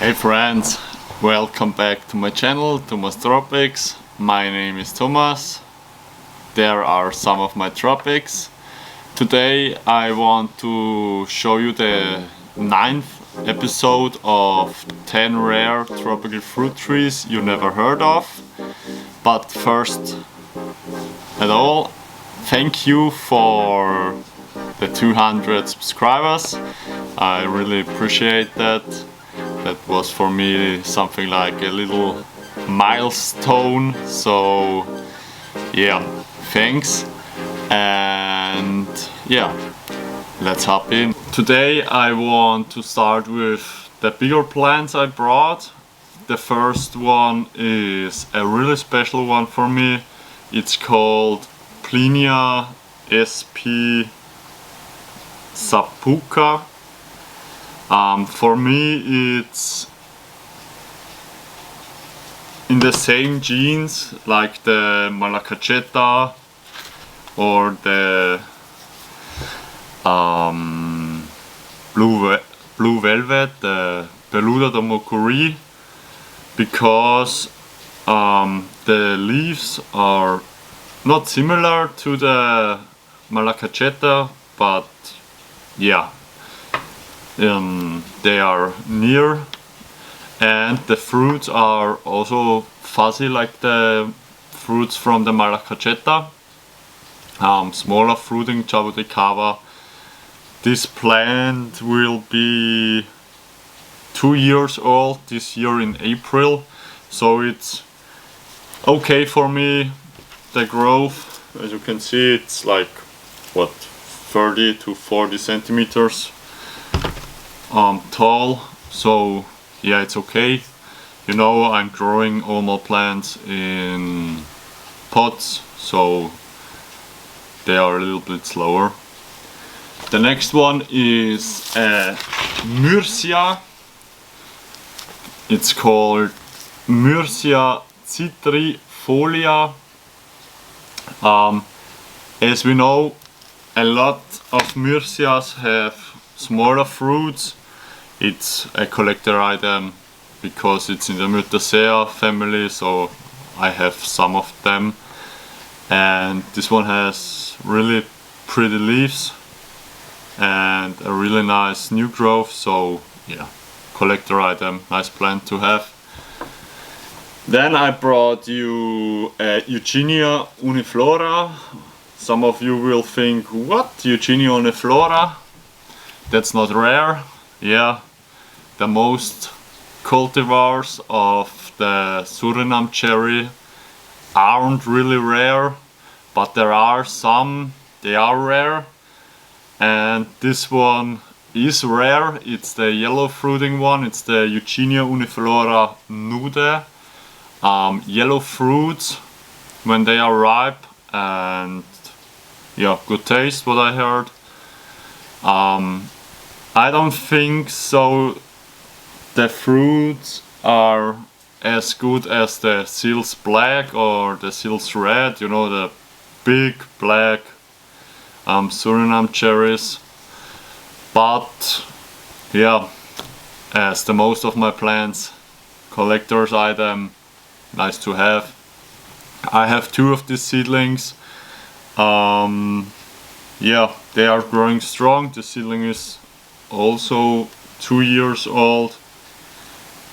Hey friends, welcome back to my channel, Thomas Tropics. My name is Thomas. There are some of my tropics. Today I want to show you the 9th episode of 10 rare tropical fruit trees you never heard of. But first at all, thank you for the 200 subscribers. I really appreciate that. That was for me something like a little milestone, so yeah, thanks. And yeah, let's hop in. Today I want to start with the bigger plants I brought. The first one is a really special one for me. It's called Plinia sp. Sapuca. For me it's in the same genes like the Malacacheta or the blue velvet, the Peluda de Mocuri, because the leaves are not similar to the Malacacheta, but yeah, they are near, and the fruits are also fuzzy like the fruits from the Malacacheta. Smaller fruiting jabuticaba. This plant will be 2 years old this year in April, so it's okay for me. The growth, as you can see, it's like what, 30 to 40 centimeters tall, so yeah, it's okay. You know, I'm growing all my plants in pots, so they are a little bit slower. The next one is Myrcia. It's called Myrcia citrifolia. As we know, a lot of Myrcias have smaller fruits. It's a collector item because it's in the Myrtaceae family, so I have some of them. And this one has really pretty leaves and a really nice new growth, so yeah, collector item, nice plant to have. Then I brought you Eugenia uniflora. Some of you will think, what, Eugenia uniflora? That's not rare. Yeah, the most cultivars of the Suriname cherry aren't really rare, but there are some, they are rare, and this one is rare. It's the yellow fruiting one, it's the Eugenia uniflora NUDE. Yellow fruits when they are ripe, and yeah, good taste, what I heard. I don't think so the fruits are as good as the Sils Black or the Sils Red, you know, the big black Suriname cherries. But yeah, as the most of my plants, collector's item, nice to have. I have 2 of these seedlings. Yeah, they are growing strong. The seedling is also 2 years old,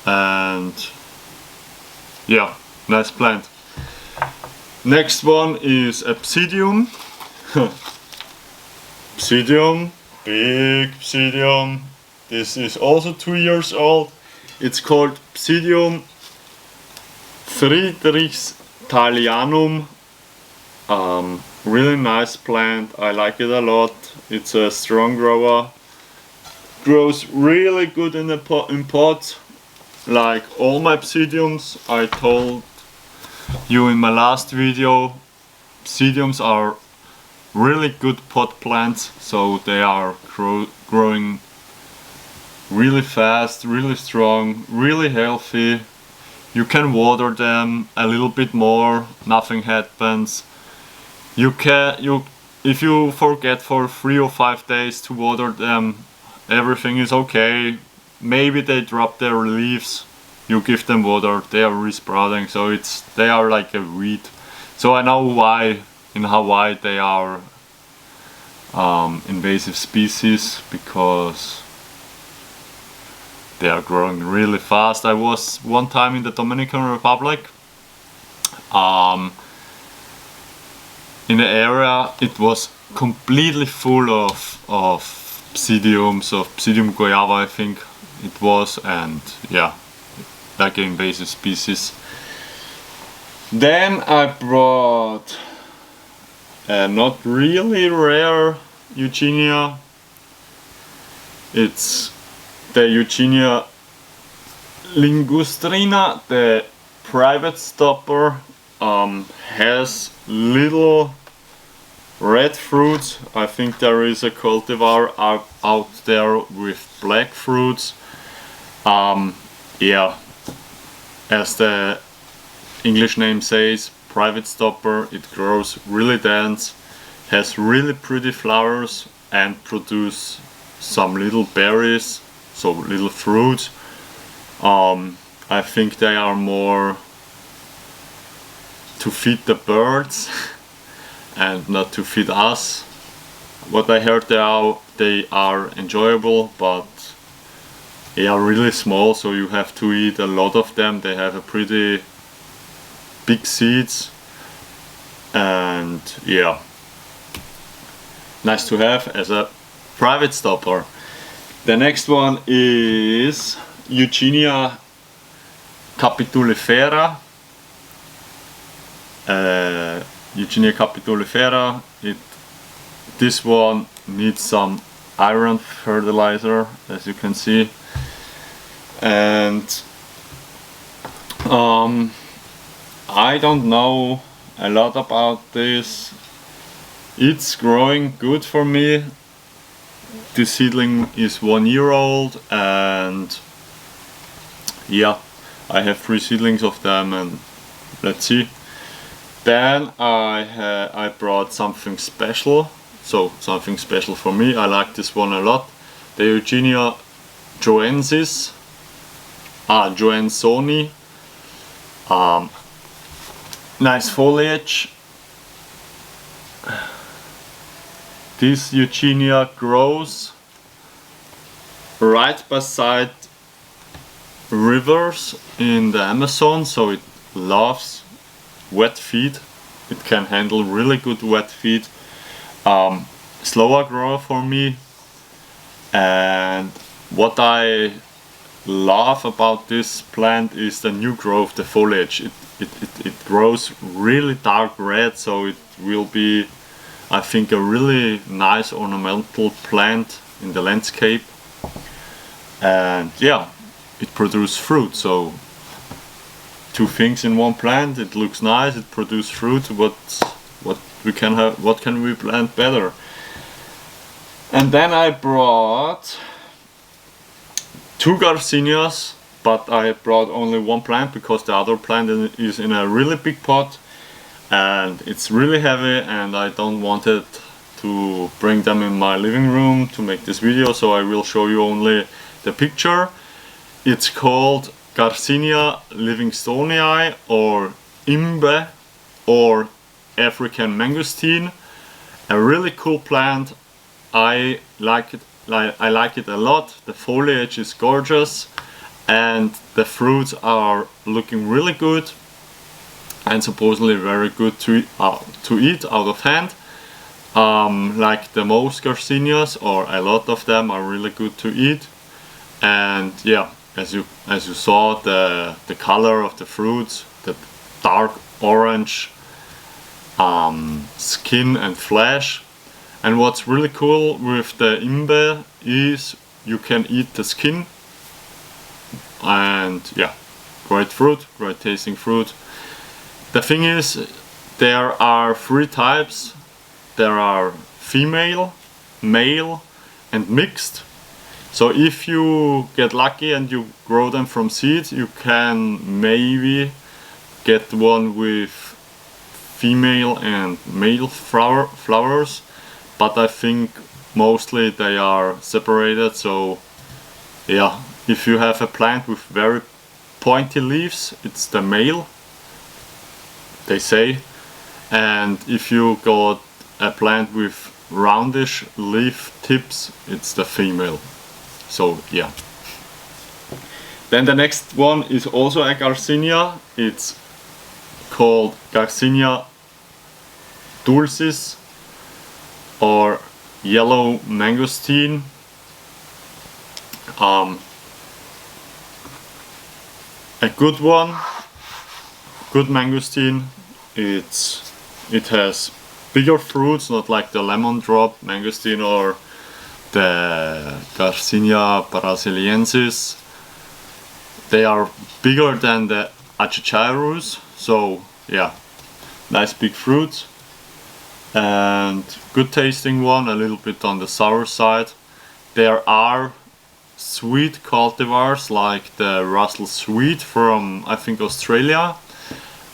and yeah, nice plant. Next one is a Psidium. Psidium, big Psidium. This is also 2 years old. It's called Psidium friedrichsthalianum. Really nice plant, I like it a lot. It's a strong grower, grows really good in pots, like all my Psidiums. I told you in my last video, Psidiums are really good pot plants, so they are growing really fast, really strong, really healthy. You can water them a little bit more, nothing happens. If you forget for 3 or 5 days to water them, everything is okay. maybe they drop their leaves, you give them water, they are resprouting, so they are like a weed. So I know why in Hawaii they are invasive species, because they are growing really fast. I was one time in the Dominican Republic. In the area it was completely full of Psidiums, of Psidium guayaba I think it was, and yeah, like an invasive species. Then I brought a not really rare Eugenia. It's the Eugenia ligustrina, the private stopper. Has little red fruits. I think there is a cultivar out there with black fruits. Yeah, as the English name says, private stopper. It grows really dense, has really pretty flowers, and produce some little berries, so little fruits. I think they are more to feed the birds and not to feed us. What I heard, they are enjoyable, but they are really small, so you have to eat a lot of them. They have a pretty big seeds, and yeah, nice to have as a private stopper. The next one is Eugenia capitulifera. Eugenia capitulifera. This one needs some iron fertilizer, as you can see, and I don't know a lot about this. It's growing good for me. The seedling is 1 year old, and yeah, I have 3 seedlings of them, and let's see. Then I brought something special, so something special for me. I like this one a lot. The Eugenia joenssonii. Nice foliage. This Eugenia grows right beside rivers in the Amazon, so it loves wet feed. It can handle really good wet feed. Slower grower for me, and what I love about this plant is the new growth, the foliage. It grows really dark red, so it will be, I think, a really nice ornamental plant in the landscape. And yeah, it produces fruit, so 2 things in one plant. It looks nice, it produces fruit. What can we plant better? And then I brought 2 Garcinias, but I brought only 1 plant because the other plant is in a really big pot and it's really heavy, and I don't want it to bring them in my living room to make this video, so I will show you only the picture. It's called Garcinia livinstonei, or Inga, or African mangosteen. A really cool plant. I like it. I like it a lot. The foliage is gorgeous, and the fruits are looking really good, and supposedly very good to eat out of hand. Like the most Garcinias, or a lot of them, are really good to eat. And yeah, as you saw, the color of the fruits, the dark orange skin and flesh. And what's really cool with the Inga is you can eat the skin, and yeah, great fruit, great tasting fruit. The thing is, there are 3 types. There are female, male, and mixed. So if you get lucky and you grow them from seeds, you can maybe get one with female and male flowers, but I think mostly they are separated. So yeah, if you have a plant with very pointy leaves, it's the male, they say. And if you got a plant with roundish leaf tips, it's the female. So yeah. Then the next one is also a Garcinia. It's called Garcinia dulcis or yellow mangosteen. A good one, good mangosteen. It has bigger fruits, not like the lemon drop mangosteen or the Garcinia brasiliensis. They are bigger than the Achichairus, so yeah, nice big fruit and good tasting one, a little bit on the sour side. There are sweet cultivars like the Russell Sweet from, I think, Australia,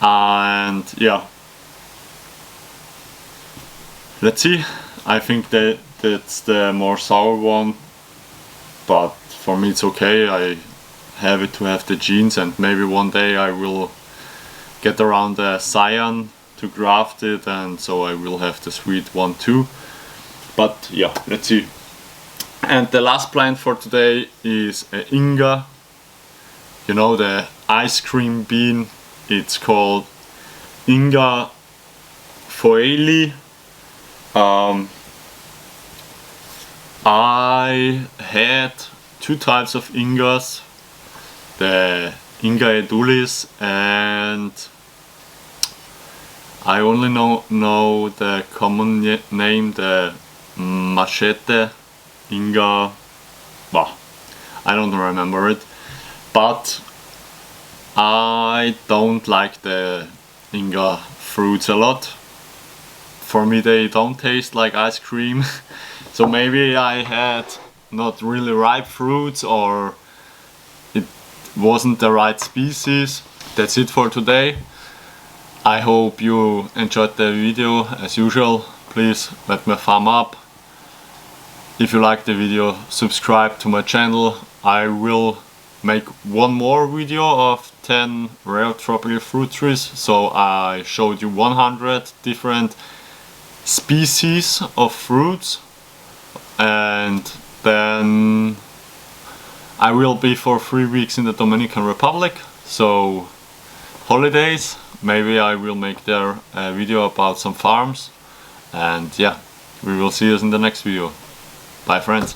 and yeah, let's see. I think that's the more sour one, but for me it's okay. I have it to have the genes, and maybe one day I will get around the cyan to graft it, and so I will have the sweet one too. But yeah, let's see. And the last plant for today is Inga. You know, the ice cream bean. It's called Inga feuillei. I had two types of Ingas, the Inga dulcis, and I only know the common name, the machete Inga. Bah, I don't remember it, but I don't like the Inga fruits a lot. For me they don't taste like ice cream. So maybe I had not really ripe fruits, or it wasn't the right species. That's it for today. I hope you enjoyed the video. As usual, please let me a thumb up. If you like the video, subscribe to my channel. I will make one more video of 10 rare tropical fruit trees. So I showed you 100 different species of fruits, and then I will be for 3 weeks in the Dominican Republic, so holidays. Maybe I will make there a video about some farms, and yeah, we will see us in the next video. Bye friends.